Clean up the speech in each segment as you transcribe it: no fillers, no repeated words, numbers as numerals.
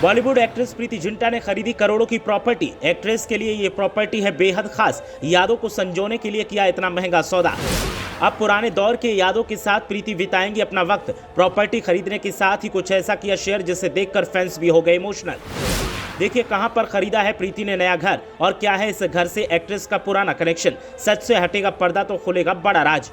Bollywood actress Preity Zinta ने खरीदी करोड़ों की प्रॉपर्टी। एक्ट्रेस के लिए ये प्रॉपर्टी है बेहद खास। यादों को संजोने के लिए किया इतना महंगा सौदा। अब पुराने दौर के यादों के साथ प्रीति बिताएंगी अपना वक्त। प्रॉपर्टी खरीदने के साथ ही कुछ ऐसा किया शेयर जिसे देखकर फैंस भी हो गए इमोशनल। देखिए कहां पर खरीदा है प्रीति ने नया घर और क्या है इस घर से एक्ट्रेस का पुराना कनेक्शन। सच से हटेगा पर्दा तो खुलेगा बड़ा राज।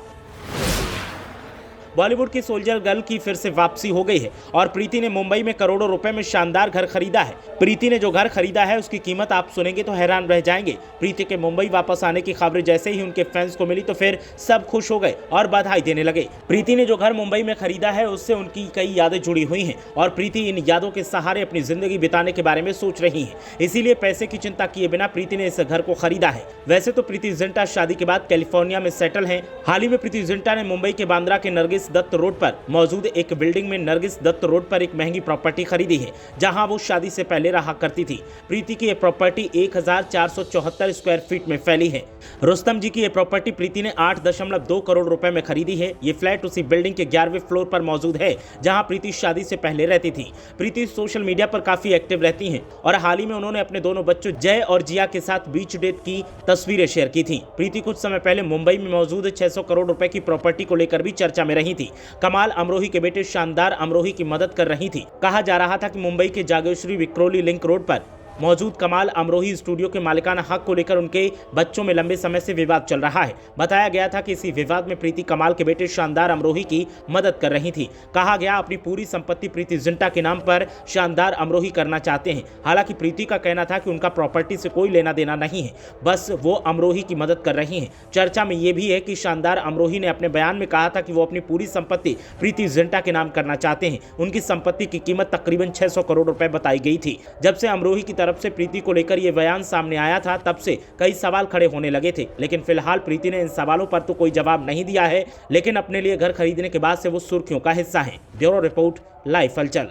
बॉलीवुड की सोल्जर गर्ल की फिर से वापसी हो गई है और प्रीति ने मुंबई में करोड़ों रुपए में शानदार घर खरीदा है। प्रीति ने जो घर खरीदा है उसकी कीमत आप सुनेंगे तो हैरान रह जाएंगे। प्रीति के मुंबई वापस आने की खबरें जैसे ही उनके फैंस को मिली तो फिर सब खुश हो गए और बधाई देने लगे। प्रीति ने जो घर मुंबई में खरीदा है उससे उनकी कई यादें जुड़ी हुई हैं और प्रीति इन यादों के सहारे अपनी जिंदगी बिताने के बारे में सोच रही है। इसीलिए पैसे की चिंता किए बिना प्रीति ने इस घर को खरीदा है। वैसे तो प्रीति जिंटा शादी के बाद कैलिफोर्निया में सेटल हैं। हाल ही में प्रीति जिंटा ने मुंबई के बांद्रा के नरगिस दत्त रोड पर मौजूद एक बिल्डिंग में नरगिस दत्त रोड पर एक महंगी प्रॉपर्टी खरीदी है जहां वो शादी से पहले रहा करती थी। प्रीति की यह प्रॉपर्टी 1474 स्क्वायर फीट में फैली है। रुस्तम जी की यह प्रॉपर्टी प्रीति ने 8.2 करोड़ रुपए में खरीदी है। ये फ्लैट उसी बिल्डिंग के 11वें फ्लोर पर मौजूद है जहां प्रीति शादी से पहले रहती थी। प्रीति सोशल मीडिया पर काफी एक्टिव रहती हैं और हाल ही में उन्होंने अपने दोनों बच्चों जय और जिया के साथ बीच डेट की तस्वीरें शेयर की थी। प्रीति कुछ समय पहले मुंबई में मौजूद 600 करोड़ रुपए की प्रॉपर्टी को लेकर भी चर्चा में रही थी। कमाल अमरोही के बेटे शानदार अमरोही की मदद कर रही थी। कहा जा रहा था कि मुंबई के जागेश्वरी विक्रोली लिंक रोड पर मौजूद कमाल अमरोही स्टूडियो के मालिकाना हक को लेकर उनके बच्चों में लंबे समय से विवाद चल रहा है। बताया गया था कि इसी विवाद में प्रीति कमाल के बेटे शानदार अमरोही की मदद कर रही थी। कहा गया अपनी पूरी संपत्ति प्रीति जिंटा के नाम पर शानदार अमरोही करना चाहते हैं। हालांकि प्रीति का कहना था कि उनका प्रॉपर्टी से कोई लेना देना नहीं है, बस वो अमरोही की मदद कर रही हैं। चर्चा में ये भी है कि शानदार अमरोही ने अपने बयान में कहा था कि वो अपनी पूरी संपत्ति प्रीति जिंटा के नाम करना चाहते हैं। उनकी संपत्ति की कीमत तकरीबन 600 करोड़ रुपए बताई गई थी। जब से अमरोही की तरफ से प्रीति को लेकर यह बयान सामने आया था तब से कई सवाल खड़े होने लगे थे, लेकिन फिलहाल प्रीति ने इन सवालों पर तो कोई जवाब नहीं दिया है। लेकिन अपने लिए घर खरीदने के बाद से वो सुर्खियों का हिस्सा हैं। ब्यूरो रिपोर्ट, लाइव हलचल।